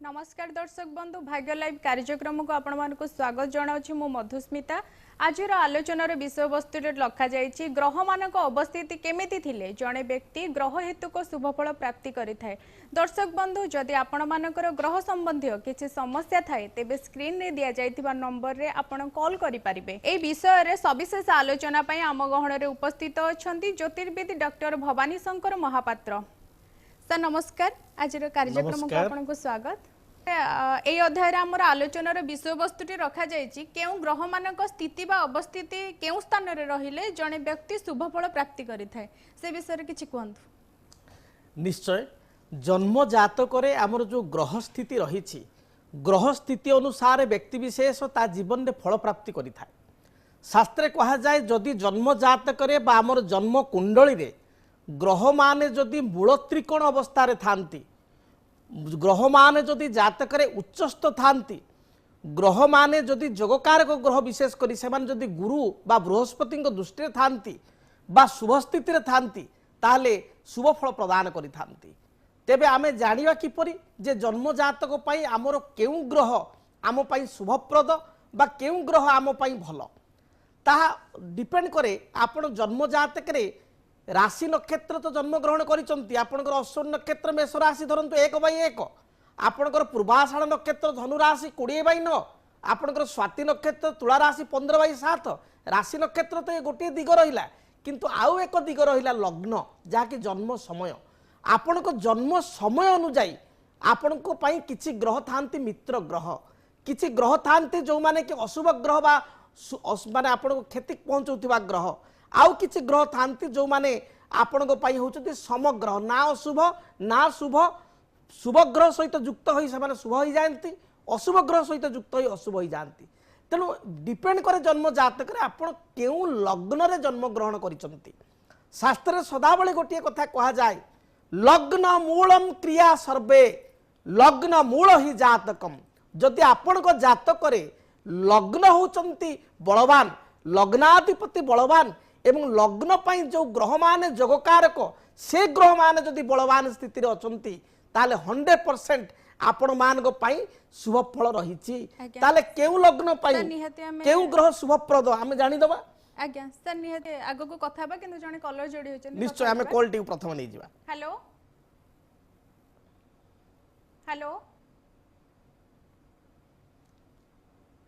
नमस्कार दर्शक बंधु भाग्य लाइव कार्यक्रम को आपण मानक स्वागत जनाऊँ मु मधुस्मिता। आज आलोचनार विषय वस्तु लखा जाइछि ग्रह मानक अवस्थिति केमिति थिले जड़े व्यक्ति ग्रह हेतुक शुभफल प्राप्ति करिथाय। दर्शक बंधु जदि आपण मानकर ग्रह संबंधी किसी समस्या थाए तेबे स्क्रीन रे दिया जाइथिबा नंबर रे आपण कॉल करि परिबे। ए विषय रे सविशेष आलोचना पई आम गहण रे उपस्थित अछंती ज्योतिर्विद डॉक्टर भवानी शंकर महापात्र। सर नमस्कार, आज कार्यक्रम को आपन को स्वागत। ए अध्याय आमर आलोचनार विषय वस्तुटी रखा जाइछि केउ ग्रह मानक स्थिति बा अवस्थिति केउ स्थान रे रहिले जने व्यक्ति शुभफल प्राप्ति करिथाय से विषय रे किछि कहंतु। निश्चय जन्म जातक रे आमर जो ग्रह स्थिति रहिछि ग्रह स्थिति अनुसार व्यक्ति विशेष ता जीवन रे फल प्राप्ति करिथाय। शास्त्रे कहा जाय जदि जन्म जातक रे बा आमर जन्म कुंडली रे ग्रह माने जदि मूल त्रिकोण अवस्था रे थांती, ग्रह माने जदि जातक रे उच्चस्थ थांती, ग्रह माने जदि जोगकारक ग्रह विशेष करी से माने जदि गुरु बा बृहस्पति दृष्टि रे थांती बा शुभ स्थिति रे थांती ताले शुभ फल प्रदान करि थांती। तेबे आमे जानिबा किपरि जे जन्म जातक पई आमर केउ ग्रह आम पई शुभप्रद बा केउ ग्रह आम पई भलो ताहा डिपेंड करे। आपण जन्म जातक रे राशि नक्षत्र तो जन्म ग्रहण करिसंती, आपनकर अश्विन नक्षत्र मेष राशि धरंतु 1/1, आपनकर पूर्वाषाढ़ नक्षत्र धनु राशि 20/9, आपनकर स्वाति नक्षत्र तुला राशि 15/7। राशि नक्षत्र तो गोटे दिग रहिला, किंतु आउ एक दिग रहिला लग्न जाकि जन्म समय। आपनकर जन्म समय अनुसार आपनको पई किछि ग्रह थांती मित्र ग्रह, किछि ग्रह थांती जो माने कि अशुभ ग्रह बा माने आपनको क्षति पहुंचौथिबा ग्रह, आउ किछि ग्रह थांती जो माने आपनको पई होचति समग्रह ना अशुभ ना शुभ, शुभ ग्रह सहित युक्त होई से माने शुभ होई जानती, अशुभ ग्रह सहित युक्त होई अशुभ होई जानती। तेणु डिपेंड करे जन्म जातक रे आपण केउ लग्न रे जन्म ग्रहण करिसंती। शास्त्र सदाबळे गोटिए कथा कहा जाय लग्न मूलम क्रिया सर्वे, लग्न मूल ही जातकम। जदि आपणको जातक रे लग्न होचंती बलवान, लग्नाधिपति बलवान एवं लग्न पई जो ग्रह माने जोगकारक से ग्रह माने जदि बलवान स्थिति रे अछंती ताले 100% आपण मानक पई शुभ फल रहिछि। ताले केउ लग्न पई केउ ग्रह शुभप्रद आमे जानि दबा। आज्ञा सर निहते आगो को कथा बा किंतु जने कलर जोडी होचन निश्चय आमे कॉल टी प्रथम नै जिबा। Hello hello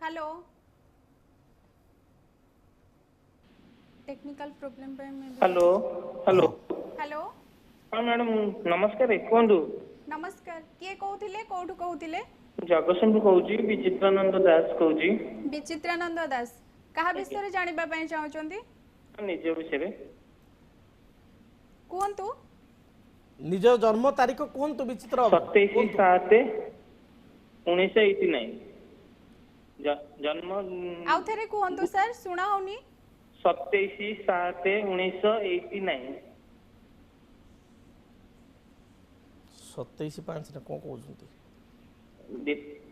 hello technical problem पे मैं हेलो हेलो हेलो हां मैडम नमस्कार कोंदु। नमस्कार किए कहउथिले कोठु कहउथिले? जगतसिंहपुर कहउची विचित्रानंद दास कहउची। विचित्रानंद दास कहा विषय रे जानिबा पई चाहउचंती? निजे विषय रे कोंतु निज जन्म तारीख कोंतु विचित्र 27/7/1989 जन्म आउ थरे कोंतु सर सुना होनी 27/7/1989 27/5 ने कोन कहउछंती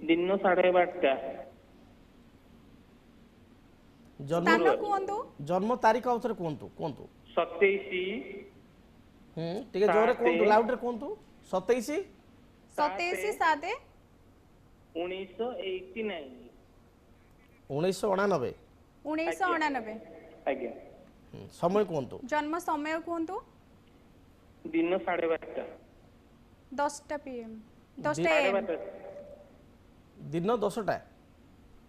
दिन 12:30 जन्म कोंतु जन्म तारीख आउथरे कोंतु कोंतु 27 टिके जोरे कोंतु लाउड रे कोंतु 27/7/1989 1999 आज्ञा समय कोंतु जन्म समय कोंतु दिन 12:30 10टा पीएम 10टा एएम दिन 10टा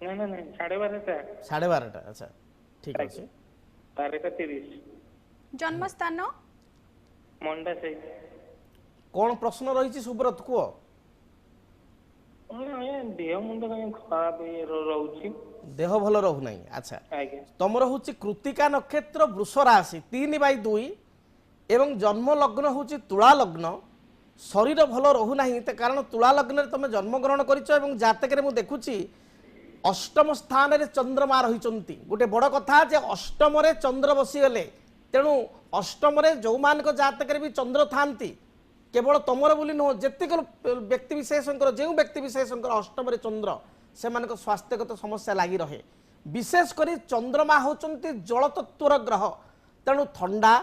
ना ना ना 12:30 12:30 अच्छा ठीक अछि 12:30 जन्म स्थान मंडा से कोन प्रश्न रहिछि सुब्रत को देह मुंड खराब रहउछि देह भल रहु नाही। अच्छा आज्ञा तमर होछि कृत्तिका नक्षत्र वृष राशि 3/2 एवं जन्म लग्न होछि तुला लग्न। शरीर भल रहु नाही ते कारण तुला लग्न रे तमे जन्म ग्रहण करिछ एवं जातक रे मु देखुछि अष्टम स्थान रे चंद्रमा रहिचंती। गोटे बड़ कथा जे अष्टम रे चंद्र बसी गले तेणु अष्टम रे जो मानक जातक रे भी चंद्र थांती केवल तमर बोली नो जेतिक व्यक्ति विशेषकर जो व्यक्ति विशेषकर अष्टम रे चंद्र से मानक स्वास्थ्यगत समस्या लगी रहे। विशेष करी चंद्रमा होचंती जल तत्वर ग्रह तेणु ठंडा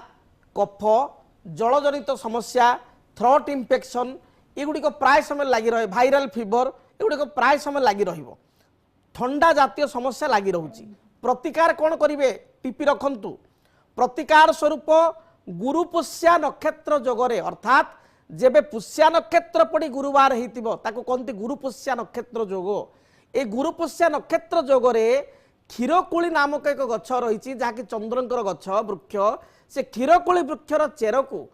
कफ जलजनित समस्या थ्रोट इन्फेक्शन एगुड़िक प्राय समय लगी रहे भाइराल फीवर एगुड़िक प्राय समय लगी रहिबो ठंडा जातीय समस्या लगी रहुची प्रतिकार कौन करेंगे टीपी रखंतु प्रतिकार स्वरूप गुरुपुष्या नक्षत्र जोगरे अर्थात जेबे पुष्या नक्षत्र पड़ी गुरुवार होइतिबो ताको कहते गुरुपुष्या नक्षत्र जोग ए गुरुपुष्या नक्षत्र जोगरे क्षीरकोली नामक एक गछ रही जहाँकि चंद्रंकर गछ वृक्ष से क्षीरकोली वृक्षर चेर को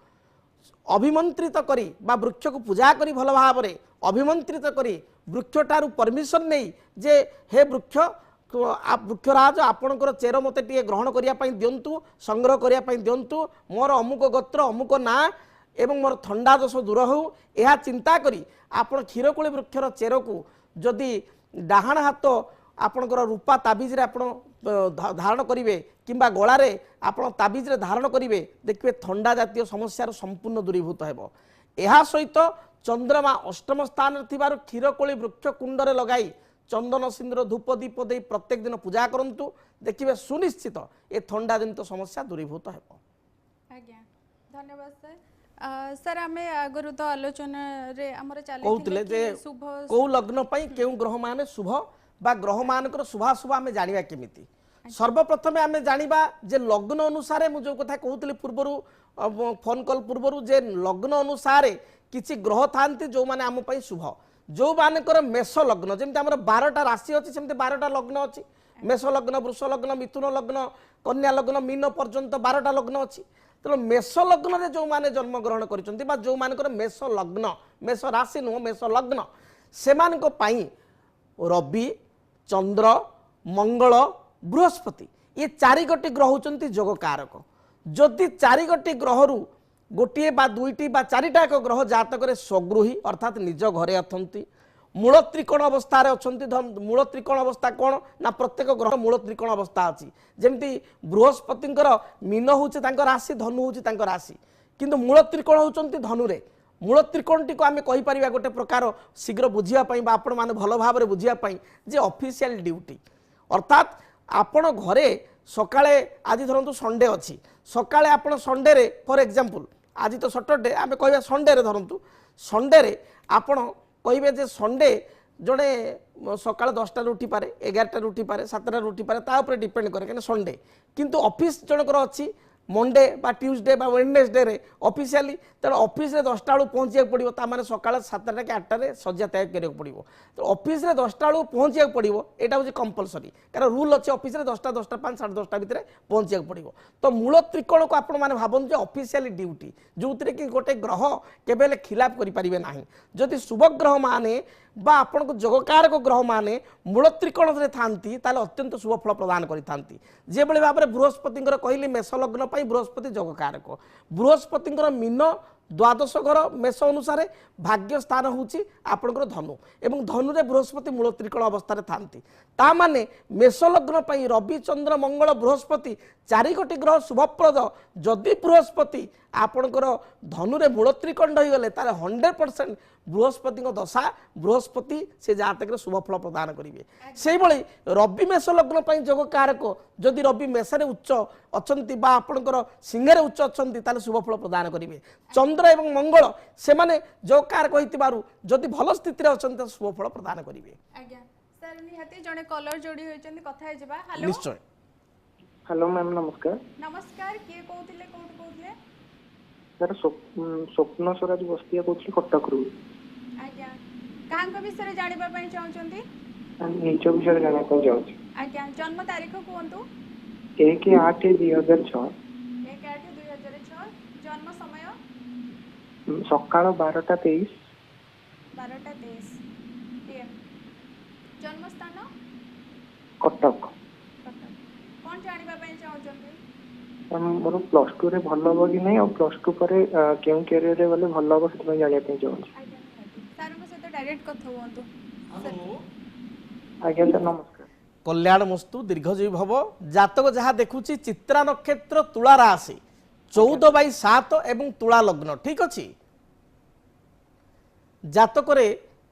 अभिमंत्रित करी बा वृक्ष को पूजा करी भल भाव में अभिमंत्रित करी वृक्षटारू परमिशन नहीं जे हे वृक्ष वृक्षराज आपणकर चेर मत टे ग्रहण करने दिंतु संग्रह करने दिंतु मोर अमुक गोत्र अमुक ना एवं मोर थंडा दोष दूर हो यह चिंता करी आपण क्षीरकोली वृक्षर चेर को जदि डाहाण हाथ आपणकर रूपा ताबिज रे आपण धारण करेंगे किंबा गलारे आपण ताबिज रे धारण करेंगे देखिए थंडा जातीय समस्या संपूर्ण दूरीभूत हेबो एहा सहित चंद्रमा अष्टम स्थान थिबारु क्षीरकोली वृक्ष कुंडरे लगाई चंदन सिंदूर धूप दीप दे प्रत्येक दिन पूजा करंतु देखिए सुनिश्चित ए थंडा जनित समस्या दूरीभूत हेबो। आज्ञा धन्यवाद सर सर आमे आगरु तो आलोचना रे हमर चाले कहउतले जे शुभ को लग्न पई केउ ग्रह माने शुभ बा ग्रह मानकर शुभाशुभ आमे जानिबा केमिति सर्वप्रथम आमे जानिबा जे लग्न अनुसार मु जो कथा कहउतली पूर्वरु फोन कॉल पूर्वरु जे लग्न अनुसार किछि ग्रह थांती जो माने आम पई शुभ जो मानकर मेष लग्न जमि आम 12टा राशि अच्छी सेमती 12टा लग्न अच्छी मेष लग्न वृष लग्न मिथुन लग्न कन्या लग्न मीन पर्यंत 12टा लग्न अच्छी तेणु मेष लग्न जो माने जन्म ग्रहण करिसंती बा जो मानकर मेष लग्न मेष राशि नुह मेष लग्न सेमानक पई रवि चंद्र मंगल बृहस्पति ये 4 गोटी ग्रह होचंती जोग कारक जदि 4 गोटी ग्रहरु गोटे बा दुईटी बा 4टा एक ग्रह जातक स्वगृही अर्थात निज घरे अथंती मूल त्रिकोण अवस्था अच्छा मूल त्रिकोण अवस्था कौन ना प्रत्येक ग्रह मूल त्रिकोण अवस्था अच्छी जमती बृहस्पति मीन हूँ राशि धनु हूँ राशि किंतु मूल त्रिकोण होती धनुरे मूल त्रिकोण टी आम कहीपर गोटे प्रकार शीघ्र बुझापी आपण मैंने भल भाव बुझापी जे ऑफिशियल ड्यूटी अर्थात आपण घरे सकाळे आज धरतु संडे अच्छी सकाळे आपण संडे रे फॉर एग्जांपल आज तो सैटरडे आम कह संडे रे धरतु संडे रे आपण कहे जे संडे जड़े सकाल 10टा उठी पारे 11टा उठी पारे 7टा उठी पारे ता ऊपर डिपेंड करे कहीं संडे किंतु ऑफिस जनकर अच्छी मंडे बा ट्यूसडे बा वेडनेसडे रे ऑफिशियली तेणु ऑफिस रे 10टा बेलू पहुँचा पड़ो ताने सकाल 7टा कि 8टारे सज्जा त्याग करा पड़ो तो ऑफिस रे 10टा बेलू पहुँचा पड़ो यहाँ हूँ कंपलसरी कारण रूल अच्छे ऑफिस रे 10टा 10टा 5 साढ़े 10टा भितर पहुँचा पड़ो तो मूल त्रिकोण को आपण मैंने भावନ୍ତୁ ऑफिशियली ड्यूटी जो कि गोटे ग्रह केबेले खिलाफ करें ना जदि शुभ ग्रह माने बा आपण को जोगकारक ग्रह माने मूल त्रिकोण थांती ताले अत्यंत शुभ फल प्रदान करि जे बळे भाबरे बृहस्पति कहली मेष लग्न पई बृहस्पति जोगकारक बृहस्पति मीन द्वादश घर मेष अनुसार भाग्य स्थान होची आपणकर धनु एवं धनु रे बृहस्पति मूल त्रिकोण अवस्था थांती ता माने मेष लग्न पई रवि चंद्र मंगल बृहस्पति 4 गोटी ग्रह शुभप्रद जदि बृहस्पति आपणकर धनु रे मूल त्रिकोण रही गले तारे 100% बृहस्पति दशा बृहस्पति से जातक शुभ फल प्रदान करेंगे से भली रवि मेष लग्न पई जोग कारक जदि रवि मेषरे उच्च अछंती बा आपणकर सिंहरे उच्च अछंती ताले शुभ फल प्रदान करेंगे चंद्र एवं मंगल से माने जोग कारक होइतिबारु जदि भल स्थिति रे अछंती शुभ फल प्रदान करेंगे। आज्ञा सर निहाती जने कॉलर जोड़ी होइचंदी कथा हे जबा हेलो निश्चय हेलो मैम नमस्कार नमस्कार किए कहउतिले कोठ कहउतिले सर स्वप्न स्वराज बस्तिया कहउछि कटक रु आज्ञा कांक विषय जानिबा पई चाहउचंदी निज विषय जाना को जाउछि आज्ञा जन्म तारीख कहंतु 1/8/2006 1/8/2006 जन्म समय सकाळ 12:23 12:23 पीएम जन्म स्थान कटक कौन जानिबा पई चाहउचंदी मोर प्लस 2 रे भल हो कि नहीं और प्लस 2 पर केउ कैरियर रे गले भल हो से जानिया पे चाहूँ सर को सहित डायरेक्ट कथा हुअंतु आज्ञा सर नमस्कार कल्याण मस्तु दीर्घजीवी भव जातक जहाँ देखुची चित्रा नक्षत्र तुला राशि 14/7 एवं तुला लग्न ठीक अच्छी जातक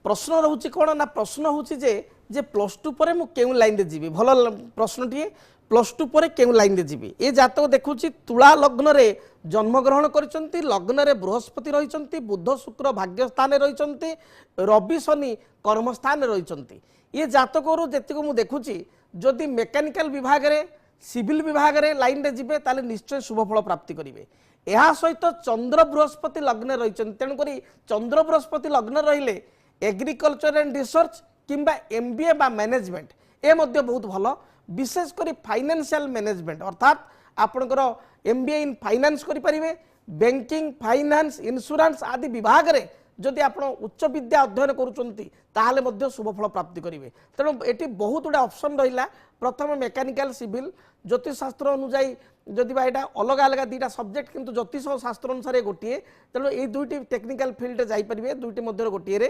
प्रश्न रोचे कौन ना प्रश्न हूँ जे प्लस 2 पर मु केउ लाइन रे जीवी भल प्रश्न टीए +2 पर केउ लाइन रे जीवे ए जातक देखुची तुला लग्न रे जन्मग्रहण करिसंती लग्न रे बृहस्पति रहिसंती बुध शुक्र भाग्य स्थान रे रहिसंती रवि शनि कर्म स्थान रे रहिसंती ये जातक रु जेतिको मु देखुची जदि मेकानिकल विभाग रे सिविल विभाग रे लाइन रे जीवे ताले निश्चय शुभ फल प्राप्ति करिवे एहा सहित चंद्र बृहस्पति लग्न रहिसंती तेनु करी चंद्र बृहस्पति लग्न रहिले एग्रीकल्चर एंड रिसर्च किंबा एमबीए बा मैनेजमेंट ए मध्ये बहुत भलो विशेष करी फाइनेंशियल मैनेजमेंट अर्थात आपणकर एमबीए इन फाइनेंस करि परिबे बैंकिंग फाइनेंस इंश्योरेंस आदि विभाग रे जदि आप उच्च विद्या अध्ययन करुचंती ताहले मध्ये शुभ फल प्राप्ति करिवे तेणु एटी बहुत गुडा ऑप्शन रहिला प्रथम मेकानिकल सिविल ज्योतिष शास्त्र अनुसार जदि बा एटा अलग अलग दुटा सब्जेक्ट किंतु ज्योतिष शास्त्र अनुसार गोटे तेणु ये दुईटी टेक्निकल फील्ड जाई परिबे दुईटी मध्य गोटे रे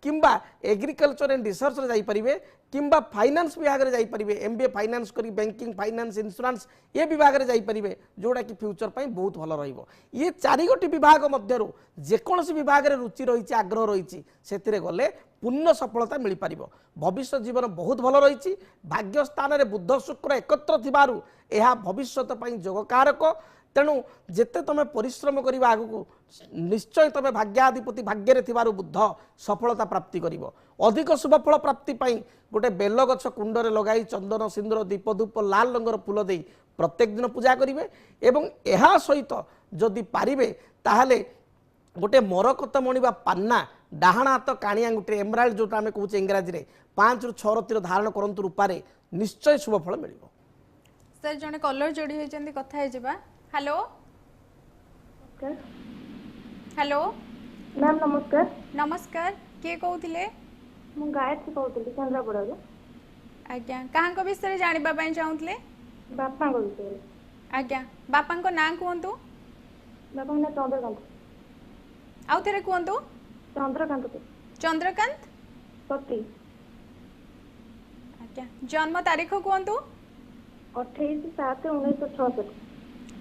किंबा एग्रीकल्चर एंड रिसर्च रे जाई परिबे किंबा फाइनेंस विभाग रे जाई परिबे एमबीए फाइनेंस करी बैंकिंग फाइनेंस इंश्योरेंस ये विभाग रे जाई परिबे जोड़ा कि फ्यूचर पई बहुत भलो रहिबो ये चारि गोटी विभाग मध्यरु जे कोनोसी विभाग रे रुचि रहिछि आग्रह रहिछि सेतिरे गले पूर्ण सफलता मिल पारिबो भविष्य जीवन बहुत भलो रहिछि भाग्य स्थान रे बुध शुक्र एकत्र थिबारु एहा भविष्यत पई जोगकारक तेणु जेते तमे परिश्रम करिबा आगु निश्चय तमे भाग्याधिपति भाग्य रे थिबारु बुद्ध सफलता प्राप्ति करिवो अधिक शुभ फल प्राप्ति पई गोटे बेल गछ कुंड रे लगाई चंदन सिंदूर दीप धूप लाल रंगर फूल देई प्रत्येक दिन पूजा करिवे एवं एहा सहित जदि पारिबे ताहाले गोटे मरकत मणिबा पान्ना डाहाण हाथ काणी आंगुठी एमराल्ड जोटा आमे कहूचे इंग्राजी रे 5 रु 6 रतिर धारण करंतु रूपारे निश्चय शुभ फल मिलिबो सर जने कलर जोड़ी होइचंदी कथा हे जिबा हेलो हेलो मैम नमस्कार नमस्कार किए कहूथिले मु गायत्री कहूଥିଲି କେନ୍ଦ୍रापड़ाରୁ आज्ञा काहां विषय जानिबा पई चाहुतले बापाଙ୍କ विषୟରେ आज्ञा बापाଙ୍କ नाम कहंतु बापाଙ୍କ नाम ଚନ୍ଦ୍ରକାନ୍ତ आउ थेरे कहंतु ଚନ୍ଦ୍ରକାନ୍ତ चंद्रकांत ସତୀ आज्ञा जन्म तारीख कहंतु 28/7/1966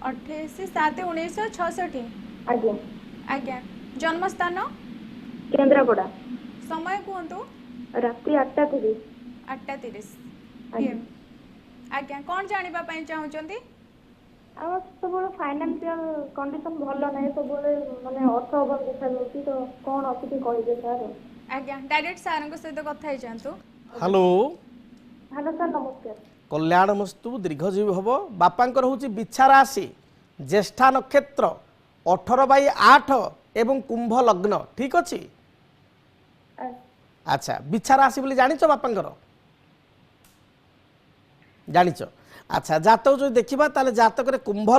28/7/1966 आज्ञा आज्ञा जन्म स्थान केन्द्रापड़ा समय कहंतु राति 8:30 8:30 PM आज्ञा कौन जानिबा पई चाहुचंती आम सब फाइनेंशियल कंडीशन भल ना सब माने अर्थ अभाव देखा जाउची तो कौन अछि कि कहिबे सर आज्ञा डायरेक्ट सारंग सहित कथा हे जानतु हेलो हेलो सर नमस्कार कल्याणमस्तु दीर्घजीवी हम बापांकर हूँ बिछा राशि ज्येष्ठा नक्षत्र 18/8 एवं कुंभ लग्न ठीक अच्छे अच्छा बिछा राशि बोली जानिच बापांकर जानिच अच्छा जातक जो देखा ताले जातक कुंभ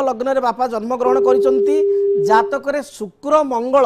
लग्न रे बापा जन्मग्रहण करिसंती जातक शुक्र मंगल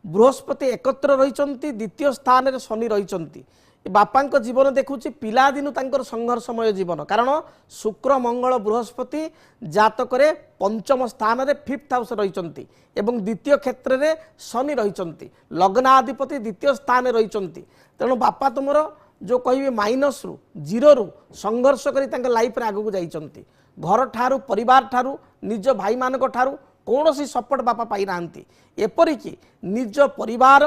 बृहस्पति एकत्र रहिसंती द्वितीय स्थान रे शनि रहिसंती बापांक जीवन देखुची पिलादिनु तांकर संघर्षमय जीवन कारण शुक्र मंगल बृहस्पति जातक पंचम स्थान रे 5th हाउस रहिचंती एवं द्वितीय क्षेत्र रे शनि रहिचंती लग्नाधिपति द्वितीय स्थान रहिचंती तेणु बापा तुमर जो कहिबे माइनस रु जीरो रु संघर्ष करी तांकर लाइफ रे आगु जाइचंती घर ठारू परिवार ठारू निज भाई मानक ठारू कोनोसी सपोर्ट बापा पाई नांती एपरि कि निज परिवार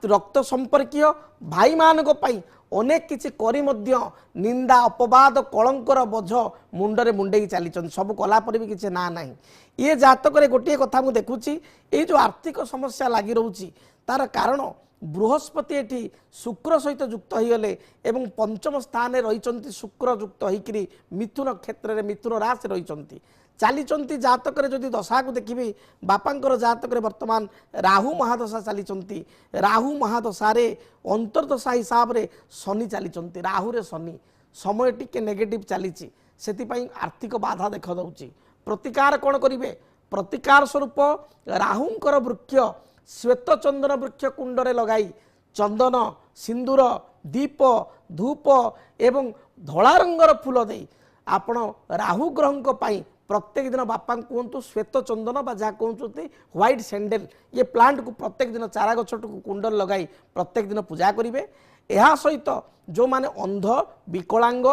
रक्त संपर्कीय भाई मानक पाई अनेक किछि करी मध्य निंदा अपवाद कलंकर बोझ मुंडरे मुंडे चली सब कला पर भी किछि ना नहीं ये जातक गोटे कथा मु देखुची ये जो आर्थिक समस्या लगी रोची तार कारण बृहस्पति एठी शुक्र सहित युक्त होगले एवं पंचम स्थान रही शुक्र युक्त होकरी मिथुन क्षेत्र में मिथुन राशि रही चली जातक जदि दशा को देखिए बापांकर जातक वर्तमान राहु महादशा चली राहु महादशा अंतर्दशा हिसाब से शनि चली राहु रे शनि समय टी नेगेटिव चली आर्थिक बाधा देखा दौची प्रतिकार कौन करेंगे प्रतिकार स्वरूप राहुंकर वृक्ष श्वेत चंदन वृक्ष कुंडरे लगाई चंदन सिंदूर दीप धूप एवं धला रंगर फूल दे आपण राहु ग्रह पाई प्रत्येक दिन बापा कहतु श्वेत चंदन जहाँ कहते व्हाइट सैंडल ये प्लांट को प्रत्येक दिन चारा गछट को कुंडल लगाई प्रत्येक दिन पूजा करेंगे यह सहित जो माने अंध विकलांग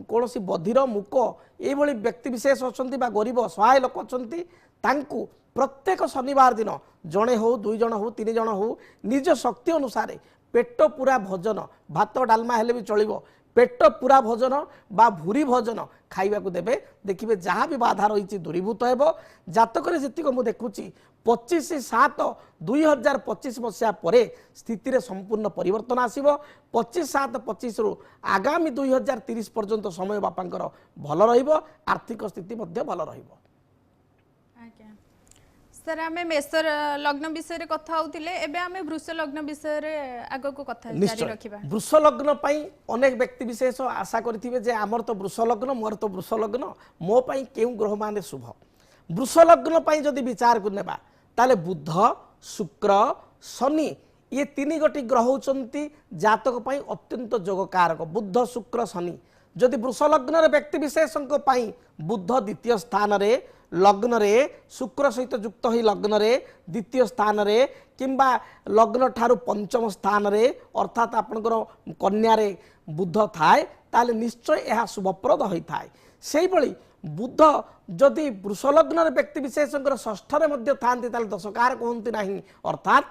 कौन बधिर मूक ये व्यक्ति विशेष अच्छा गरीब सहाय लोक अच्छा प्रत्येक शनिवार दिन जड़े हो 2 जन हो 3 जन हो निज शक्ति अनुसार पेट पूरा भोजन भात डालमा हेले भी चलिबो पेट पूरा भोजन बा भूरी भोजन खाइबा को देबे देखिबे जहाँ भी बाधा रही दूरीभूत हेबो जातक जी मुझे देखुची 25/7/2025 मसीहा परे स्थिति रे संपूर्ण परिवर्तन आसीबो 25/7/25 रु आगामी 2030 पर्यंत समय बापांकर भल रहिबो आर्थिक स्थिति मध्य भल रहिबो। आज्ञा सर आमे मेष लग्न विषय रे कथा होतिले एबे आमे वृष लग्न विषय रे आगो को कथा जारी निश्चय रखिबा। वृष लग्न पाई अनेक व्यक्ति विशेष आशा करथिबे जे हमर तो वृष लग्न मोर तो वृष लग्न मो पाई केउ ग्रह माने शुभ वृष लग्न पाई जदि विचार को नेबा ताले बुध शुक्र शनि ये तीन गोटी ग्रह होचंती जातक पाई अत्यंत जोगकारक बुध शुक्र शनि जदि वृष लग्न रे व्यक्ति विशेषक पाई बुध द्वितीय स्थान रे लग्न रे शुक्र सहित युक्त होई लग्न रे द्वितीय स्थान रे किंबा लग्न ठारू पंचम स्थान रे अर्थात आपनकर कन्या रे बुध थाए ताले निश्चय यह शुभप्रद होई थाए सेही बळी बुध जदि वृष लग्न रे व्यक्ति विशेषकर षष्ठ रे मध्य थांती ताले दशकार कहंती नाही अर्थात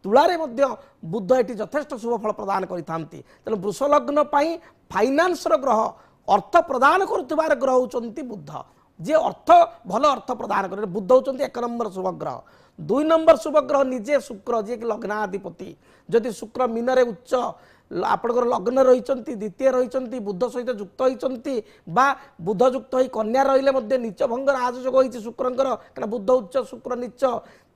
तुला रे मध्य बुध एटी यथेष्ट शुभ फल प्रदान करिथांती तेणु वृष लग्न पाई फाइनान्स रो ग्रह अर्थ प्रदान करुथिबार ग्रह होचंती बुध जे अर्थ भल अर्थ प्रदान करे बुध होचंती 1 नंबर शुभ ग्रह 2 नंबर शुभ ग्रह निजे शुक्र जे कि लग्नाधिपति जदि शुक्र मीन रे उच्च आपनकर लग्न रहिचंती द्वितीय रहिचंती बुध सहित युक्त होइचंती बा बुध युक्त होई कन्या रहिले मध्ये नीच भंग राजयोग होइची शुक्रंकर कारण बुध उच्च शुक्र नीच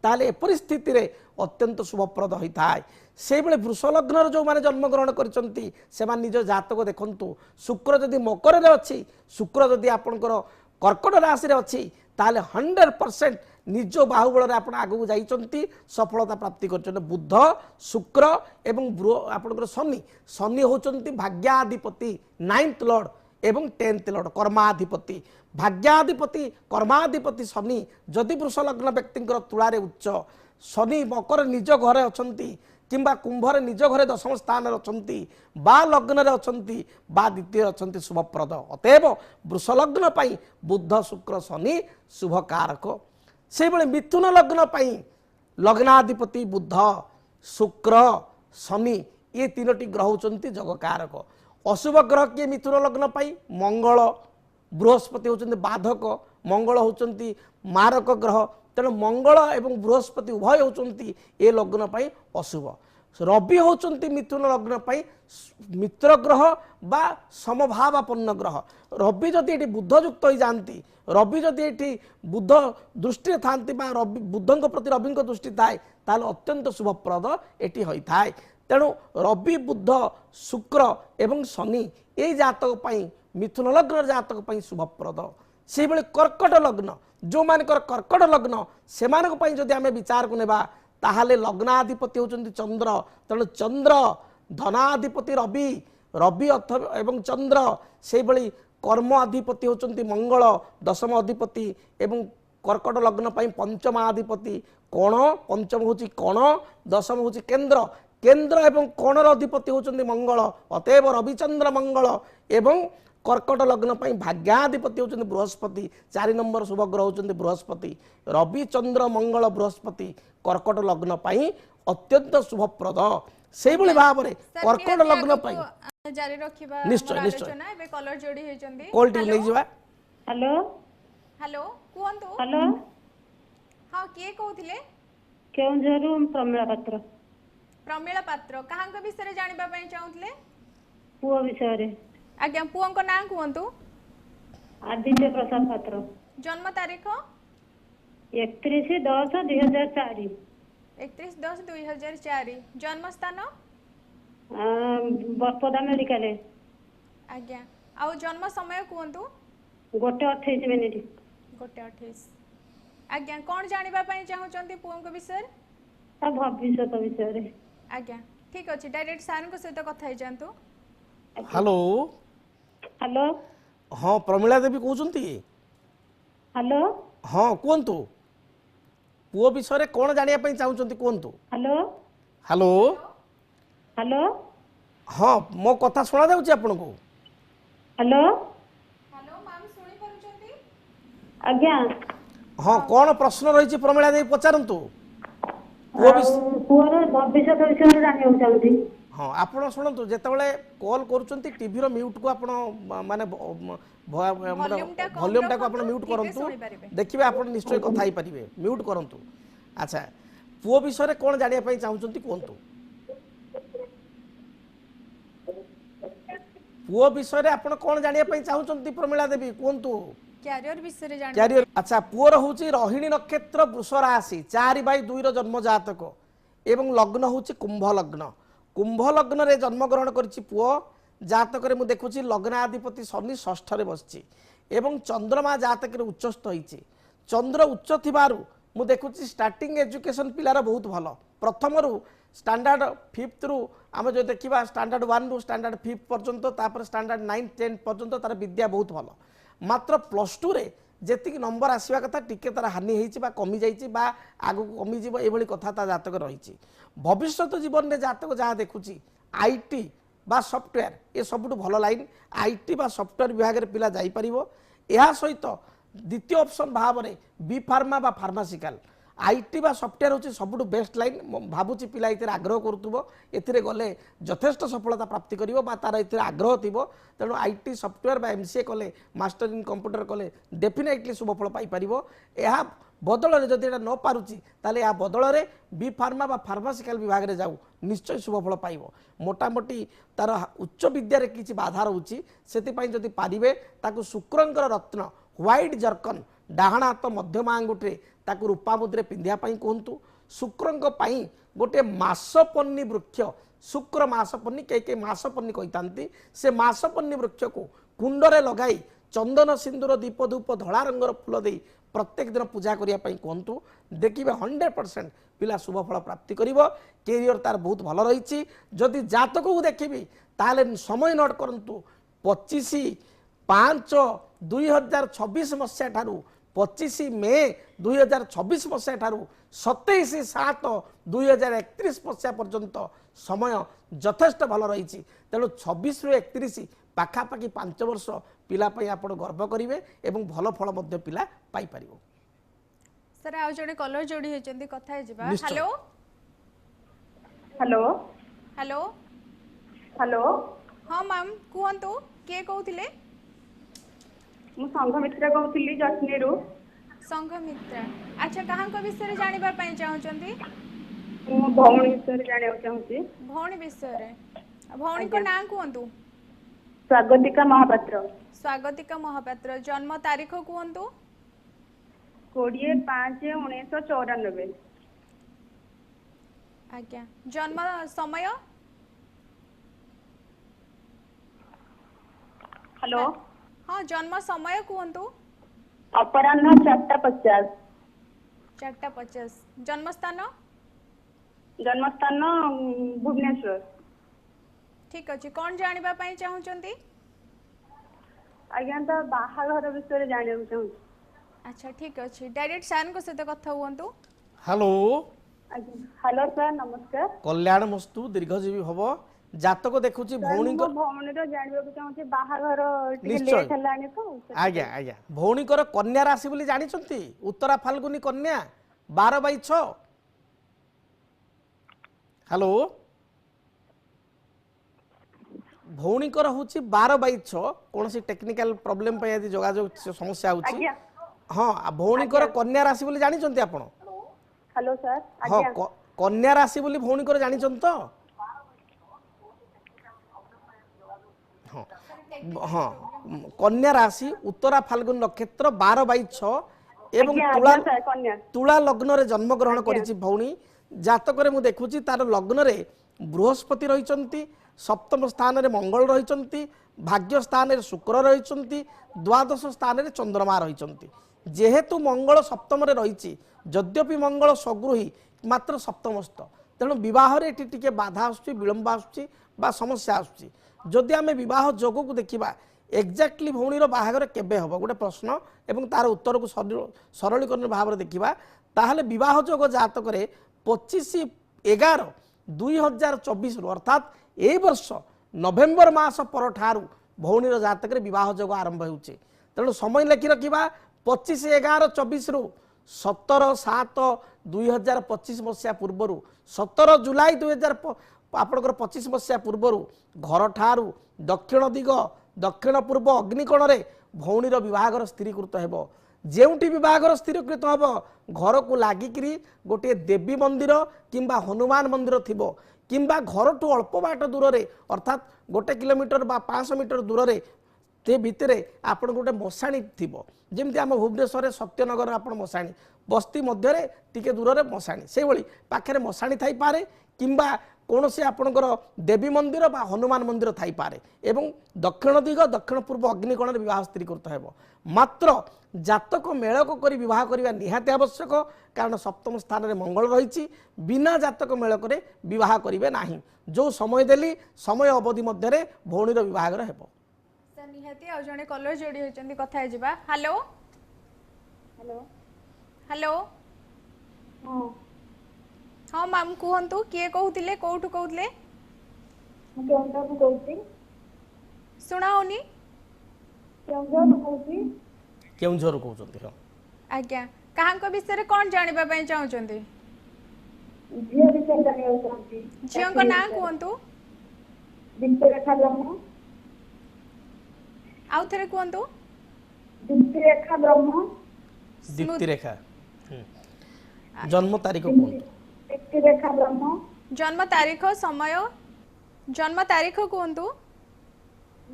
ताले परिस्थिति रे अत्यंत शुभप्रद होइथाय सेही बेले वृष लग्न जो माने जन्म ग्रहण करिसंती से मान निज जातक देखंतु शुक्र जदि मकर रे अछि शुक्र जदि आपनकर कर्कट राशि रे अछि ताले 100% निज बाहुबल रे आपण आगु जाइचंती सफलता प्राप्ति करचन बुध शुक्र एवं आपनकर शनि शनि होचंती भाग्याधिपति 9th लॉर्ड एवं 10th लॉर्ड कर्माधिपति भाग्याधिपति कर्माधिपति शनि जदि वृष लग्न व्यक्तिंकर तुलारे उच्च शनि मकर निज घरे अछंती किंबा कुंभ रे निज घरे दशम स्थान रे अछंती बा लग्न रे अछंती बा द्वितीय अछंती शुभप्रद अतएव वृष लग्न पाई बुध शुक्र शनि शुभकारक से बळे मिथुन लग्न पाई लग्नाधिपति बुध शुक्र शनि ये तीनोटी ग्रह होचंती जगकारक अशुभ ग्रह किए मिथुन लग्न पाई मंगल बृहस्पति होचंती बाधक मंगल होचंती मारक ग्रह तेणु मंगल एवं बृहस्पति उभय होचंती ए लग्न पाई अशुभ रवि होचंती मिथुन लग्न पाई मित्र ग्रह बा समभावापन्न ग्रह रवि जदि एटी बुध युक्त हो जाती रवि जदि एटी बुध दृष्टि थांती बा रवि बुधंक प्रति रविंक दृष्टि थाए ताले अत्यंत शुभप्रद एटी होई थाए तेणु रवि बुध शुक्र एवं शनि ए जातक पाई मिथुन लग्न जातक पाई शुभप्रद से बेले कर्कट लग्न जो मानकर कर्कट लग्न से जदि आम विचार को नेबा ताहाले लग्नाधिपति होचंती चंद्र तेणु चंद्र धनाधिपति रवि रवि एवं चंद्र से भली कर्म अधिपति होचंती मंगल दशम अधिपति एवं कर्कट लग्न पाई पंचमाधिपति कोण पंचम होची कोण दशम होची केंद्र केंद्र एवं कोणर अधिपति होचंती मंगल अतएव रविचंद्र मंगल एवं कर्कट लग्न पाई भाग्याधिपति होचंती बृहस्पति 4 नंबर शुभ ग्रह होचंती बृहस्पति रवि चंद्र मंगल बृहस्पति कर्कट लग्न पाई अत्यंत शुभप्रद सेही भली भाबरे कर्कट लग्न पाई जारी रखिबा निश्चय मोर निश्चय आलोचना एबे कलर जोडी हेचंदी कॉल टी नै जिबा हेलो हेलो कुहंतु हेलो हां के कहउथिले केउंझरु प्रमिला पात्र काहांक विषय रे जानिबा पई चाहुथले पुओ विषय रे आज्ञा पुअंक नाम कुहंतु आदित्य प्रसाद पात्र जन्म तारीख 31/10/2004 31/10/2004 जन्म स्थान बरपदा मेडिकल आज्ञा आउ जन्म समय कुहंतु 1:28 1:28 आज्ञा कोन जानिबा पई चाहुचंती पुअंक विषय भविष्यत विषय रे आज्ञा ठीक अछि डायरेक्ट सार को सहित कथा हे जानतु हेलो हेलो हाँ प्रमिला देवी कहउचंती हेलो हाँ कहंतु पुओ विषय कौन जानिया पई चाहुचंती कहंतु हेलो हेलो हेलो हाँ मो कथा सुना जाउची आपन को हेलो हेलो मैम सुनी परुचंती आज्ञा हाँ कौन प्रश्न रही प्रमिला देवी पचारंतु पुओर भविष्यत विषय जानिବାକୁ ଚାହୁଁଛି हाँ आपण शुणु जितेबाला कॉल करुँच टीवी म्यूट को आप माने वॉल्यूम टाक आप म्यूट करूँ देखिए आप निश्चय कथा पारे म्यूट करूँ। अच्छा पुओ विषय कौन जानापी चाहूँगी कहतु पुओ विषय आप कौन जानापी चाहूँगी प्रमिला देवी कहतु क्यारियर विषय जान क्यारियर। अच्छा पुअर हूँ रोहिणी नक्षत्र वृष राशि 4/2 जन्म जातक एवं लग्न हूँ कुंभ लग्न। कुंभ लग्न रे जन्म ग्रहण करिछि पुओ जातक रे मु देखुछि लग्नाधिपति शनि षष्ठ रे बसछि एवं चंद्रमा जातक रे उच्चस्थ होइछि। चंद्र उच्च थिबारु मु देखुछि स्टार्टिंग एजुकेशन पिलार बहुत भलो प्रथम रु स्टैंडर्ड 5th रु आम जो देखा स्टैंडर्ड 1 रु स्टैंडर्ड 5th पर्यंत तापर स्टैंडर्ड 9 10 पर्यंत तार विद्या बहुत भलो मात्र +2 रे जेतिक नंबर आसवा कथा टिके तार हानि होइछि बा कमी जाइछि बा आगु कमी जीव एभली कथा ता जातक रहिछि। भविष्यत जीवन में जातक जहाँ देखुछि आईटी बा सॉफ्टवेयर ये सबुठ भल लाइन आईटी बा सॉफ्टवेयर विभाग रे पिला जाई परिबो। एहा सहित द्वितीय ऑप्शन भाव में बी फार्मा बा फार्मासिकल आईटी बा सॉफ्टवेयर होची सबुठ बेस्ट लाइन भाबुची पिला इतिर आग्रह करतुबो एथिरे गले यथेष्ट सफलता प्राप्ति करिवो बा तार इतिर आग्रह थिबो तेणु आईटी सॉफ्टवेयर बा एमसीए कले मास्टर इन कंप्यूटर कले डेफिनेटली शुभ फल पाई परिबो। एहा बदल रे जदि एटा न पारुची ताले या बदल रे बी फार्मा बा फार्मासिकल विभाग रे जाऊ निश्चय शुभ फल पाइबो। मोटामोटी तार उच्च विद्या रे किछि बाधा रहउची सेति पई जदि पारिबे ताकु शुक्रंकर रत्न व्हाइट जर्कन डाहाण हाथ मध्यम आंगुठे ताकू रूपा मुद्रे पिंधिया पाई कहतु। शुक्रंक पाई गोटे मासपन्नी वृक्ष शुक्र मासपन्नी कई मासपन्नी कही से मासपन्नी वृक्ष को कुंडरे लगाई चंदन सिंदूर दीप धूप धला रंगर फूल दे प्रत्येक दिन पूजा करने कहतु देखिए 100% पिला शुभ फल प्राप्ति करिवो। कैरियर तार बहुत भल रही जदि जातक को देखिबी ताले समय नोट करंतु 25/5/2026 मसीहा ठारू 25 मे 2026 मसीहा ठारू 27/7/2031 मसीहा पर्यंत समय यथेष्ट भल रही तेणु 26 रु 31 पाखापाखि 5 वर्ष पिला आप गर्व करेंगे और भल फल पिला पाई परिबो। सर आ जड़े कलर जोड़ी होचंदी कथा है जिबा। निश्चय। हेलो हेलो हेलो हेलो हाँ मैम कहतु किए कहूथिले मु संघ मित्रा कहूଥିଲି जटनीरू। संघ मित्रा अच्छा कहाँ विषय जानिबा पई चाहउचंदी मु भौणी विषय जानिबा चाहूची। भौणी विषय भौणी को नाम कहतु स्वागतिका महापात्र। स्वागतिका महापात्र जन्म तारीख कहतु 20/5/1994। आज्ञा जन्म समय हेलो हाँ जन्म समय कहतु अपराह्न 4:50। 4:50 जन्म स्थान जन्मस्थान भुवनेश्वर। ठीक अच्छे कौन जानिबा पई चाहउचंदी आज्ञा तो बाहाघर विषय जानिबा चाहूची। अच्छा ठीक अच्छे डायरेक्ट सर को सहित कथा हुअंतु। हेलो हेलो सर नमस्कार। कल्याण मस्तु दीर्घजीवी हब जातक देखुची भौणी भौणी रो जानिबा चाहूची बाहाघर टिके निश्चय। लेट हलानी तो आज्ञा आज्ञा भौणीकर कन्या राशि बोली जानिछंती उत्तरा फाल्गुनी कन्या 12/6। हेलो भौणीकर होची 12/6 कौन सी टेक्निकल प्रॉब्लम पे यदि जोगाजोग समस्या होची आज्ञा हाँ भौणीकर कन्या राशि बोली जानिछंती आपण हेलो सर हाँ आज्ञा कन्या राशि बोली भौणीकर जानिछंत तो हाँ हाँ कन्या राशि उत्तरा फाल्गुन नक्षत्र 12/6 एवं तुला सर कन्या तुला लग्न रे जन्म ग्रहण करिछि भौणी जातक रे मु देखुछि तार लग्न रे बृहस्पति रहिचंती सप्तम स्थान रे मंगल रहिचंती भाग्य स्थान रे शुक्र रहिचंती द्वादश स्थान रे चंद्रमा रहिचंती। जेहेतु मंगल सप्तम रे रहिछि यद्यपि मंगल सगृही मात्र सप्तमस्थ तेणु विवाह रे एटी टिके बाधा आसुछि विलंब आसुछि बा समस्या आसुछि। जदि आमे विवाह जोग को देखिबा एक्जाक्टली भौणीर बाहागर केबे हबो गोटे प्रश्न एवं तार उत्तर को सरलीकरण भाव में देखिबा ताहले विवाह जोग जातक रे 25/11/2024 अर्थात ए वर्ष नवेम्बर मास पर ठारू भौणीर जातक रे विवाह जोग आरंभ होउछि। तेणु समय लिखि रखिबा 25/11/24 रु 17/7/2025 मसीहा पूर्व 17 जुलाई आपणकर 25 मसीहा पूर्वर घर ठारू दक्षिण दिग दक्षिण पूर्व अग्निकोण रे भौणीर विवाहर स्थिरीकृत हेबो जेउटी विवाहर स्थिरीकृत हेबो घर को लागिकी गोटे देवी मंदिर किंबा हनुमान मंदिर थिबो किंबा घर टू अल्प बाट दूर रे अर्थात 1 किलोमीटर बा 500 मीटर दूर रे ते भितरे आपण गोटे मशाणी थिबो जेमती आम भुवनेश्वर सत्यनगर आपण मशाणी बस्ती मध्य टिके दूर रे मशाणी से भली पाखरे मशाणी थाई पारे किंबा कौन से आपणकर देवी मंदिर बा हनुमान मंदिर थाई पारे एवं दक्षिण दिग दक्षिण पूर्व अग्निकोण रे विवाह स्थिरीकृत हेबो मात्र जातक मेलक करी विवाह करबा निहाती आवश्यक कारण सप्तम स्थान रे मंगल रहिछि बिना जातक मेलक रे विवाह करिवे नाही जो समय देली समय अवधि मध्य रे भौणीर विवाहर हेबो सर निहाती आ जने कलर जोड़ी होचंदी कथा जिबा हेलो हेलो हेलो हाँ हाँ मैम कहतु किए कहते कौटू कहते ମୁଁ କେଉଁଠାରୁ କହୁଛି शुणाओनी କେଉଁଠାରୁ କହୁଛି केउंझर कहउछंती हो आज्ञा कहाँ विषय कौन जानवा चाहते ଝିଅ ବିଷୟରେ ଜାଣିବାକୁ ଚାହୁଁଛି झील ना कहतु ଦୀପ୍ତିରେଖା ବ୍ରହ୍ମ आउ थे कहतु ଦୀପ୍ତିରେଖା ବ୍ରହ୍ମ दीप्ति रेखा जन्म तारीख कहतु ଦୀପ୍ତିରେଖା ବ୍ରହ୍ମ जन्म तारीख समय जन्म तारीख कहतु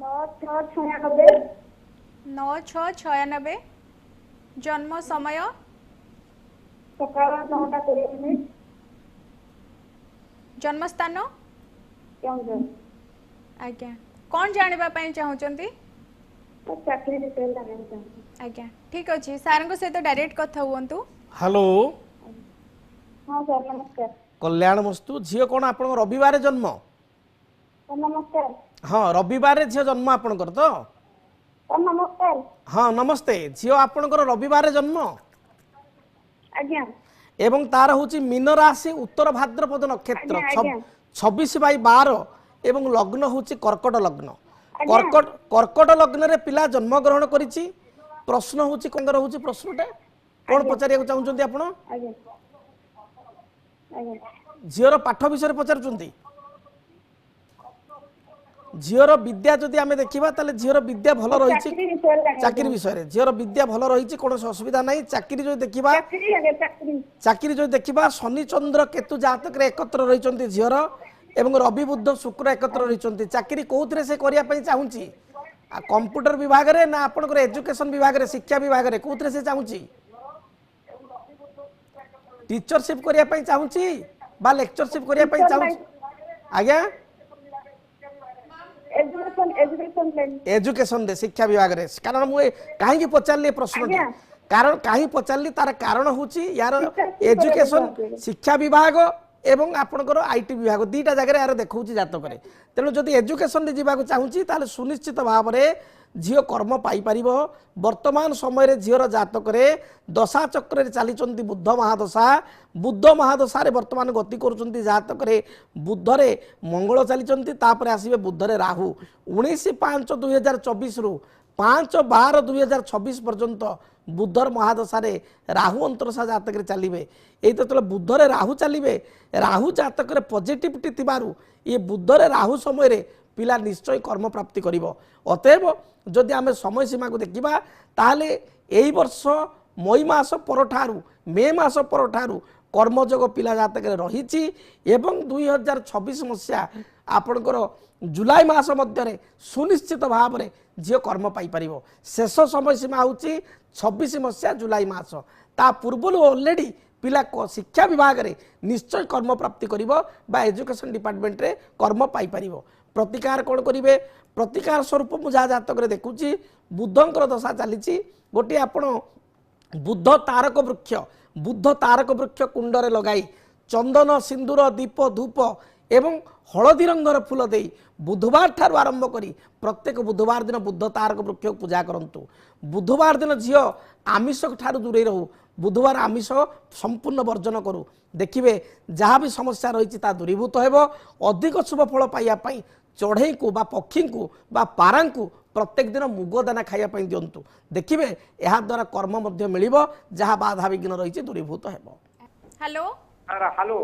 9/6/96 9/6/96 जन्म समय ସକାଳ 9:20 जन्म स्थान କେଉଁଝର आज्ञा कौन जानवा चाहते ତ ଚାକିରି ବିଷୟରେ ଜାଣିବାକୁ ଚାହୁଁଛି आज्ञा ठीक अच्छे सार सहित डायरेक्ट कथा हुंतु हेलो ହଁ ସାର୍ ନମସ୍କାର कल्याण मस्तु झील कौन आप रविवार जन्म ସାର୍ ନମସ୍କାର हाँ रविवार झील जन्म आपणकर तो ସାର୍ ନମସ୍କାର हाँ नमस्ते झील आपणकर रविवार जन्म ଆଜ୍ଞା एवं तार हूँ मीन राशि उत्तर भाद्रपद नक्षत्र आज्ञा, आज्ञा। 26/12 एवं लग्न हूँ कर्कट लग्न आज्ञा। कर्कट लग्न रे पिला जन्म ग्रहण करिछि प्रश्न हूँ कौन हूँ प्रश्नटा कौन पचारिया चाहते आपण ଆଜ୍ଞା ଆଜ୍ଞା झीर पाठ विषय पचारुचंती झीर विद्या जदि आमे देखिबा ताले झीर विद्या भल रही ଚାକିରି ବିଷୟରେ ଜାଣିବାକୁ चाकरी विषय झीर विद्या भल रही कौन असुविधा नहीं चाकरी जो देखिबा ଚାକିରି ଆଜ୍ଞା ଚାକିରି चाकरी जो देखिबा शनि चंद्र केतु जातक रे एकत्र रहिचंती झीर एवं रवि बुध शुक्र एकत्र रहिचंती चाकरी कोउथरे से करिया पई चाहूची कंप्यूटर विभाग रे ना आपनकर एजुकेशन विभाग रे शिक्षा विभाग रे कोउथरे से चाहूची टीचरशिप करिया पई चाहूची बा लेक्चरशिप करिया पई चाहूची आज्ञा एजुकेशन लाइन एजुकेशन दे शिक्षा विभाग रे कारण मु काहे की पचारली प्रश्न आज्ञा। कारण काहे पचारली तार कारण होची यार शिक्षा एजुकेशन विभाग। शिक्षा विभाग एवं आपनकर आईटी विभाग दीटा जगह यार देखौची जातक रे तेणु जदि एजुकेशन रे जीवा चाहूची ताले सुनिश्चित भाव रे झील कर्म पाई परिबो वर्तमान समय रे झीर जातक रे दशा चक्र रे चलीचंती बुद्ध महादशा रे वर्तमान गति करूचंती जातक रे बुद्ध रे मंगल चलीचंती तापर आसीबे बुद्ध रे राहु 19/5/2024 रु 5/12/2026 पर्यंत बुद्धर महादशा रे राहु अंतरशा जातक रे चलिबे एई तो बुद्ध रे राहु चलिबे राहु जातक रे पॉजिटिविटी थिबारु ये बुद्ध रे राहु समय रे पिला निश्चय कर्म प्राप्ति करिवो अतएव जदि आमे समय सीमा को देखिबा ताले एई वर्ष मई मास परठारु मे मास परठारु कर्मयोग पिला जातक रे रहिछि एवं 2026 मसिया आपनकर जुलाई मास मध्य रे सुनिश्चित भाव रे झियो कर्म पाई परिवो शेष समय सीमा होछि 26 मसिया जुलाई मास ता पूर्वलु ऑलरेडी पिला शिक्षा विभाग रे निश्चय कर्म प्राप्ति करिवो बा एजुकेशन डिपार्टमेंट रे कर्म पाई परिवो प्रतिकार कौन करेंगे प्रतिकार स्वरूप मुझा जातक रे देखुची बुद्धंकर दशा चली गोटे आपण बुद्ध तारक वृक्ष कुंडरे लगाई चंदन सिंदूर दीप धूप एवं हलदी रंगर फूल दे बुधवार ठार आरंभ करी प्रत्येक बुधवार दिन बुद्ध तारक वृक्ष पूजा करंतु बुधवार दिन झियो आमिष ठार दूरे रहू बुधवार आमिष संपूर्ण वर्जन करू देखिए जहाँ भी समस्या रही दूरीभूत हो अधिक शुभ फल पाइबापी चढ़ई को बा पक्षी को बा पारा को प्रत्येक दिन मुग दाना खाइबा दिंतु देखिए यह द्वारा कर्म मिल जहाँ बाधा विघ्न रही दूरीभूत हो हेलो हेलो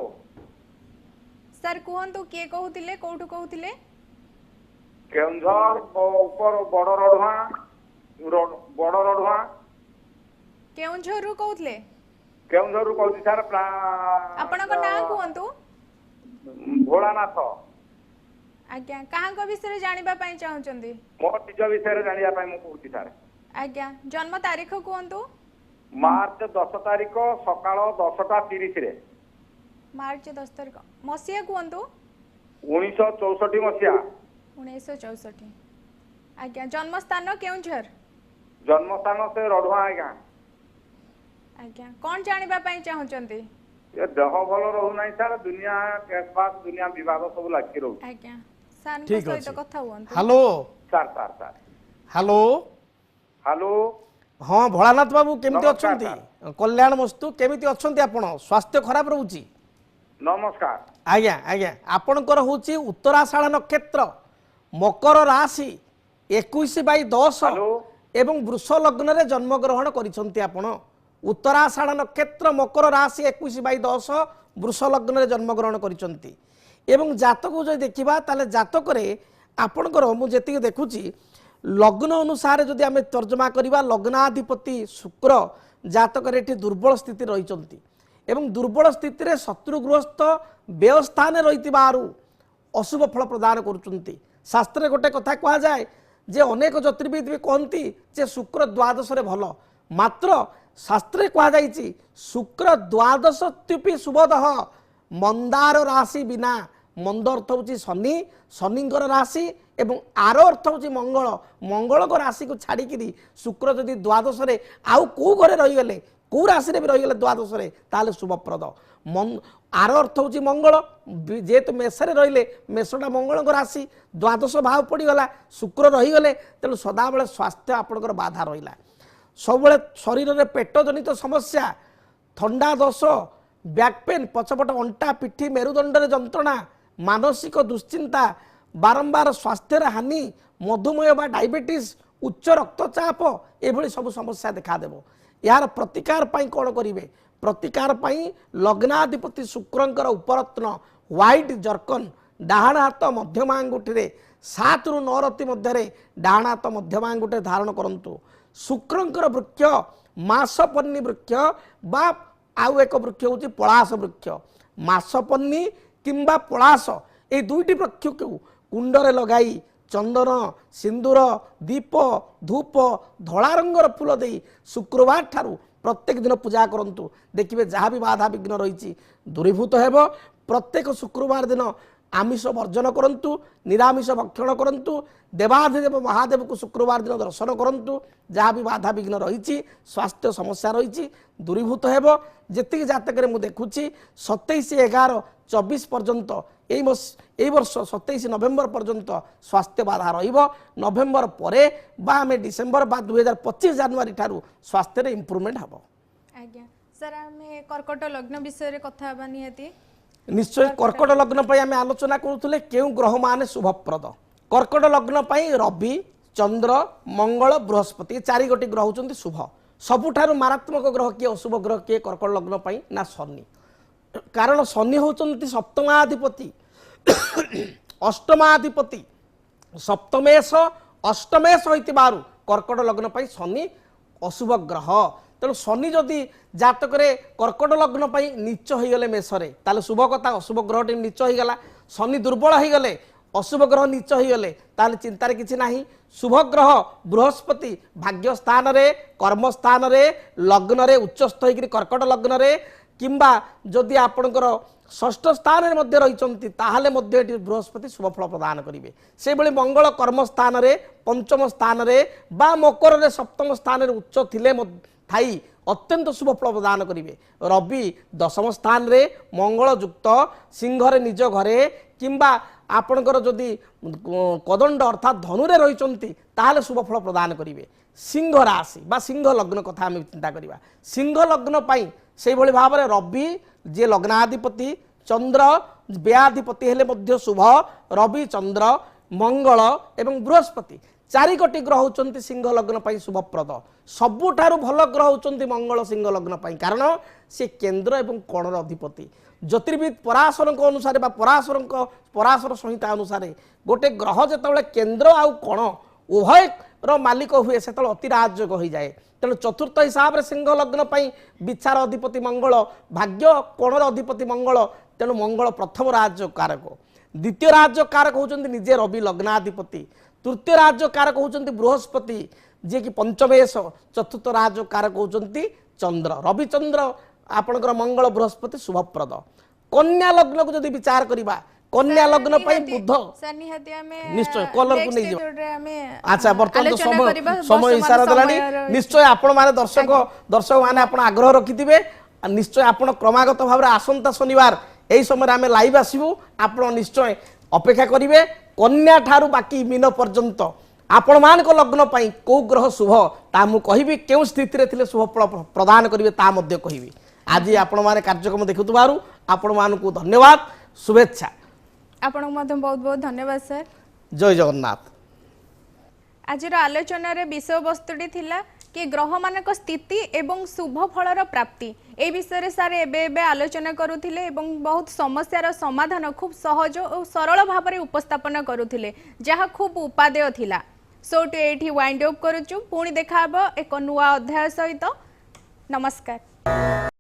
ସାର୍ କୁହନ୍ତୁ କିଏ କହୁଥିଲେ କୋଉଠୁ କହୁଥିଲେ? କେଉଁଝର ଉପର ବଡ଼ ରଢୁଆ କେଉଁଝରରୁ କହୁଥିଲେ? କେଉଁଝରରୁ କହୁଛି ସାର୍ ଆପଣଙ୍କ ନାଁ କୁହନ୍ତୁ। ଭୋଳାନାଥ। ଆଜ୍ଞା କାହାଙ୍କ ବିଷୟରେ ଜାଣିବା ପାଇଁ ଚାହୁଁଛନ୍ତି? ମୋ ନିଜ ବିଷୟରେ ଜାଣିବା ପାଇଁ ମୁଁ କହୁଛି ସାର୍। ଆଜ୍ଞା ଜନ୍ମ ତାରିଖ କୁହନ୍ତୁ। ମାର୍ଚ୍ଚ 10 ତାରିଖ ସକାଳ 10ଟା 30 ମାର୍ଚ୍ଚ 10 ତାରିଖ ମସିହା କୁହନ୍ତୁ। 1964 ମସିହା। 1964। ଆଜ୍ଞା ଜନ୍ମସ୍ଥାନ କେଉଁଝର। ଜନ୍ମସ୍ଥାନ ସେ ରଢୁଆ ଆଜ୍ଞା। ଆଜ୍ଞା କଣ ଜାଣିବା ପାଇଁ ଚାହୁଁଛନ୍ତି? ଏ ଦେହ ଭଲ ରହୁନାହିଁ ସାର୍। ଦୁନିଆ କେସବାସ ଦୁନିଆ ବିବାଦ ସବୁ ଲାଗି ରହୁଛି। ଆଜ୍ଞା ସାରଙ୍କ ଠିକ ସହିତ ଅଛି। କଥା ହୁଅନ୍ତୁ। Hello sir hello hello. ହଁ ଭୋଳାନାଥ ବାବୁ କେମିତି ନମସ୍କାର, ଅଛନ୍ତି? କଲ୍ୟାଣ ମସ୍ତୁ କେମିତି ଅଛନ୍ତି ଆପଣ? ସ୍ୱାସ୍ଥ୍ୟ ଖରାପ ରହୁଛି? ନମସ୍କାର। ଆଜ୍ଞା ଆଜ୍ଞା ଆପଣଙ୍କର ହେଉଛି ଉତ୍ତରାଷାଢ଼ ନକ୍ଷତ୍ର, ମକର ରାଶି, 21/10 ହ୍ୟାଲୋ। ଏବଂ ବୃଷ ଲଗ୍ନରେ ଜନ୍ମଗ୍ରହଣ କରିଛନ୍ତି ଆପଣ। ଉତ୍ତରାଷାଢ଼ ନକ୍ଷତ୍ର, ମକର ରାଶି, 21/10 ବୃଷ ଲଗ୍ନରେ ଜନ୍ମଗ୍ରହଣ କରିଛନ୍ତି। ଏବଂ ଜାତକକୁ ଯଦି ଦେଖିବା ତାହେଲେ ଜାତକରେ ଆପଣଙ୍କର ମୁଁ ଯେତିକି ଦେଖୁଛି ଲଗ୍ନ ଅନୁସାରେ ଯଦି ଆମେ ତର୍ଜମା କରିବା ଲଗ୍ନାଧିପତି ଶୁକ୍ର ଜାତକରେ ଏଠି ଦୁର୍ବଳ ସ୍ଥିତି ରହିଛନ୍ତି ଏବଂ ଦୁର୍ବଳ ସ୍ଥିତିରେ ଶତ୍ରୁଗୃହସ୍ଥ ବ୍ୟୟସ୍ଥାନରେ ରହିଥିବାରୁ ଅଶୁଭ ଫଳ ପ୍ରଦାନ କରୁଛନ୍ତି। ଶାସ୍ତ୍ରରେ ଗୋଟେ କଥା କୁହାଯାଏ ଯେ ଅନେକ ଜ୍ୟୋତିର୍ବିଦ ବି କହନ୍ତି ଯେ ଶୁକ୍ର ଦ୍ୱାଦଶରେ ଭଲ, ମାତ୍ର ଶାସ୍ତ୍ରରେ କୁହାଯାଇଛି ଶୁକ୍ର ଦ୍ୱାଦଶତ୍ୟୁପି ଶୁଭଦଃ ମନ୍ଦାର ରାଶି ବିନା। ମନ୍ଦ ଅର୍ଥ ହେଉଛି ଶନି, ଶନିଙ୍କର ରାଶି ଏବଂ ଆର ଅର୍ଥ ହେଉଛି ମଙ୍ଗଳ, ମଙ୍ଗଳଙ୍କ ରାଶିକୁ ଛାଡ଼ିକିରି ଶୁକ୍ର ଯଦି ଦ୍ୱାଦଶରେ ଆଉ କେଉଁ ଘରେ ରହିଗଲେ କେଉଁ ରାଶିରେ ବି ରହିଗଲେ ଦ୍ୱାଦଶରେ ତାହେଲେ ଶୁଭପ୍ରଦ। ଆର ଅର୍ଥ ହେଉଛି ମଙ୍ଗଳ, ଯେହେତୁ ମେଷରେ ରହିଲେ ମେଷଟା ମଙ୍ଗଳଙ୍କ ରାଶି, ଦ୍ୱାଦଶ ଭାବ ପଡ଼ିଗଲା, ଶୁକ୍ର ରହିଗଲେ, ତେଣୁ ସଦାବେଳେ ସ୍ୱାସ୍ଥ୍ୟ ଆପଣଙ୍କର ବାଧା ରହିଲା। ସବୁବେଳେ ଶରୀରରେ ପେଟ ଜନିତ ସମସ୍ୟା, ଥଣ୍ଡା ଦୋଷ, ବ୍ୟାକ୍ ପେନ୍, ପଛପଟ ଅଣ୍ଟା ପିଠି ମେରୁଦଣ୍ଡରେ ଯନ୍ତ୍ରଣା, ମାନସିକ ଦୁଶ୍ଚିନ୍ତା, ବାରମ୍ବାର ସ୍ୱାସ୍ଥ୍ୟର ହାନି, ମଧୁମେହ ବା ଡାଇବେଟିସ୍, ଉଚ୍ଚ ରକ୍ତଚାପ ଏଭଳି ସବୁ ସମସ୍ୟା ଦେଖାଦେବ। ଏହାର ପ୍ରତିକାର ପାଇଁ କ'ଣ କରିବେ? ପ୍ରତିକାର ପାଇଁ ଲଗ୍ନାଧିପତି ଶୁକ୍ରଙ୍କର ଉପରତ୍ନ ହ୍ୱାଇଟ୍ ଜର୍କନ୍ ଡାହାଣ ହାତ ମଧ୍ୟମ ଆଙ୍ଗୁଠିରେ 7 ରୁ 9 ରତି ମଧ୍ୟରେ ଡାହାଣ ହାତ ମଧ୍ୟମ ଆଙ୍ଗୁଠିରେ ଧାରଣ କରନ୍ତୁ। ଶୁକ୍ରଙ୍କର ବୃକ୍ଷ ମାସପନ୍ନୀ ବୃକ୍ଷ ବା ଆଉ ଏକ ବୃକ୍ଷ ହେଉଛି ପଳାଶ ବୃକ୍ଷ। ମାସପନ୍ନୀ କିମ୍ବା ପଳାଶ এই দুইটি ବୃକ୍ଷକୁ କୁଣ୍ଡରେ ଲଗାଇ ଚନ୍ଦନ, ସିନ୍ଦୁର, ଦୀପ, ଧୂପ, ଧଳା ରଙ୍ଗର ଫୁଲ ଦେଇ ଶୁକ୍ରବାର ଠାରୁ ପ୍ରତ୍ୟେକ ଦିନ ପୂଜା କରନ୍ତୁ। ଦେଖିବେ ଯାହା ବି ବାଧା ବିଘ୍ନ ରହିଛି ଦୂରୀଭୂତ ହେବ। ପ୍ରତ୍ୟେକ ଶୁକ୍ରବାର ଦିନ ଆମିଷ ବର୍ଜନ କରନ୍ତୁ, ନିରାମିଷ ଭକ୍ଷଣ କରନ୍ତୁ, ଦେବାଧିଦେବ ମହାଦେବକୁ ଶୁକ୍ରବାର ଦିନ ଦର୍ଶନ କରନ୍ତୁ। ଯାହା ବି ବାଧା ବିଘ୍ନ ରହିଛି, ସ୍ୱାସ୍ଥ୍ୟ ସମସ୍ୟା ରହିଛି ଦୂରୀଭୂତ ହେବ। ଯେତିକି ଜାତକରେ ମୁଁ ଦେଖୁଛି 27/11/24 ପର୍ଯ୍ୟନ୍ତ এই ବର୍ଷ 27 ନଭେମ୍ବର ପର୍ଯ୍ୟନ୍ତ ସ୍ୱାସ୍ଥ୍ୟ ବାଧା ରହିବ। ନଭେମ୍ବର ପରେ ବା ଆମେ ଡିସେମ୍ବର ବା 2025 ଜାନୁଆରୀ ଠାରୁ ସ୍ୱାସ୍ଥ୍ୟରେ ଇମ୍ପ୍ରୁଭମେଣ୍ଟ ହେବ। ଆଜ୍ଞା ସାର୍ ଆମେ କର୍କଟ ଲଗ୍ନ ବିଷୟରେ କଥା ହେବା ନିହାତି। ନିଶ୍ଚୟ କର୍କଟ ଲଗ୍ନ ପାଇଁ ଆମେ ଆଲୋଚନା କରୁଥିଲେ କେଉଁ ଗ୍ରହମାନେ ଶୁଭପ୍ରଦ। କର୍କଟ ଲଗ୍ନ ପାଇଁ ରବି, ଚନ୍ଦ୍ର, ମଙ୍ଗଳ, ବୃହସ୍ପତି 4 ଗୋଟି ଗ୍ରହ ହେଉଛନ୍ତି ଶୁଭ। ସବୁଠାରୁ ମାରାତ୍ମକ ଗ୍ରହ କିଏ, ଅଶୁଭ ଗ୍ରହ କିଏ କର୍କଟ ଲଗ୍ନ ପାଇଁ? ନା ଶନି। କାରଣ ଶନି ହେଉଛନ୍ତି ସପ୍ତମାଧିପତି, ଅଷ୍ଟମାଧିପତି, ସପ୍ତମେଶ ଅଷ୍ଟମେଶ ହୋଇଥିବାରୁ କର୍କଟ ଲଗ୍ନ ପାଇଁ ଶନି ଅଶୁଭ ଗ୍ରହ। ତେଣୁ ଶନି ଯଦି ଜାତକରେ କର୍କଟ ଲଗ୍ନ ପାଇଁ ନିଚ ହୋଇଗଲେ ମେଷରେ ତାହେଲେ ଶୁଭ କଥା, ଅଶୁଭ ଗ୍ରହଟି ନିଚ ହୋଇଗଲା। ଶନି ଦୁର୍ବଳ ହୋଇଗଲେ, ଅଶୁଭ ଗ୍ରହ ନିଚ ହୋଇଗଲେ ତାହେଲେ ଚିନ୍ତାରେ କିଛି ନାହିଁ। ଶୁଭ ଗ୍ରହ ବୃହସ୍ପତି ଭାଗ୍ୟ ସ୍ଥାନରେ, କର୍ମସ୍ଥାନରେ, ଲଗ୍ନରେ ଉଚ୍ଚସ୍ଥ ହୋଇକରି କର୍କଟ ଲଗ୍ନରେ କିମ୍ବା ଯଦି ଆପଣଙ୍କର ଷଷ୍ଠ ସ୍ଥାନରେ ମଧ୍ୟ ରହିଛନ୍ତି ତାହେଲେ ମଧ୍ୟ ଏଠି ବୃହସ୍ପତି ଶୁଭ ଫଳ ପ୍ରଦାନ କରିବେ। ସେହିଭଳି ମଙ୍ଗଳ କର୍ମସ୍ଥାନରେ, ପଞ୍ଚମ ସ୍ଥାନରେ ବା ମକରରେ ସପ୍ତମ ସ୍ଥାନରେ ଉଚ୍ଚ ଥିଲେ ଥାଇ ଅତ୍ୟନ୍ତ ଶୁଭ ଫଳ ପ୍ରଦାନ କରିବେ। ରବି ଦଶମ ସ୍ଥାନରେ ମଙ୍ଗଳ ଯୁକ୍ତ ସିଂହରେ ନିଜ ଘରେ କିମ୍ବା ଆପଣଙ୍କର ଯଦି କଦଣ୍ଡ ଅର୍ଥାତ୍ ଧନୁରେ ରହିଛନ୍ତି ତାହେଲେ ଶୁଭ ଫଳ ପ୍ରଦାନ କରିବେ। ସିଂହ ରାଶି ବା ସିଂହ ଲଗ୍ନ କଥା ଆମେ ଚିନ୍ତା କରିବା। ସିଂହ ଲଗ୍ନ ପାଇଁ ସେଇଭଳି ଭାବରେ ରବି ଯିଏ ଲଗ୍ନାଧିପତି, ଚନ୍ଦ୍ର ବ୍ୟୟାଧିପତି ହେଲେ ମଧ୍ୟ ଶୁଭ। ରବି, ଚନ୍ଦ୍ର, ମଙ୍ଗଳ ଏବଂ ବୃହସ୍ପତି चारि कोटी ग्रह होचंती सिंह लग्न पई शुभप्रद सबुठारु भल ग्रह होचंती मंगल सिंह लग्न पई कारण से केंद्र एवं कोणर अधिपति ज्योतिर्विद पराशर अनुसार पराशर संहिता अनुसार गोटे ग्रह जेतबेले केंद्र आउ कोण उभय रो मालिक हुए से अति राजयोग हो जाए तेणु चतुर्थ हिसाब से सिंह लग्न पई विचार अधिपति मंगल भाग्य कोणर अधिपति मंगल तेणु मंगल प्रथम राजयोग कारक द्वितीय राजयोग कारक होचंती निजे रवि लग्नाधिपति तृतीय राजयोग कारक होचंती बृहस्पति जे कि पंचमेश चतुर्थ राजयोग कारक होचंती चंद्र रविचंद्र आपणकर मंगल बृहस्पति शुभप्रद कन्या लग्न को जदि विचार करबा कन्या लग्न पई बुध सर निहाती हमें निश्चय कलर को next नहीं जाओ episode रे हमें अच्छा बर्तमान तो आलोचना करिबा, समय इशारा वर्तमान देलानी समयर- निश्चय आपण माने दर्शक माने आपण आग्रह रखिथिबे आ निश्चय आपण क्रमागत भाव आसंता शनिवार एई समय आमे लाइव आसीबु आपण निश्चय अपेक्षा करिवे कन्या ठारू बाकी मीन पर्यंत आपण मानक लग्न पई को ग्रह शुभ ता मु कहिबी केउ स्थिति रे थिले शुभ फल प्रदान करिवे ता मध्ये कहिबी आज आपण माने कार्यक्रम देखुतबारु आपण मानकु धन्यवाद शुभेच्छा आपनको मध्य बहुत बहुत धन्यवाद सर जय जगन्नाथ आज आलोचन विषय वस्तुटी थिला कि ग्रह मानक स्थिति एवं शुभ फलर प्राप्ति ए विषय सर एबे आलोचना करुथिले एवं बहुत समस्यार समाधान खूब सहज और सरल भाव में उपस्थापन करुथिले जहाँ खूब उपादेय थिला सोटू एठी वाइंड अप करूछु पुणी देखा एक नुआ अध्याय सहित नमस्कार।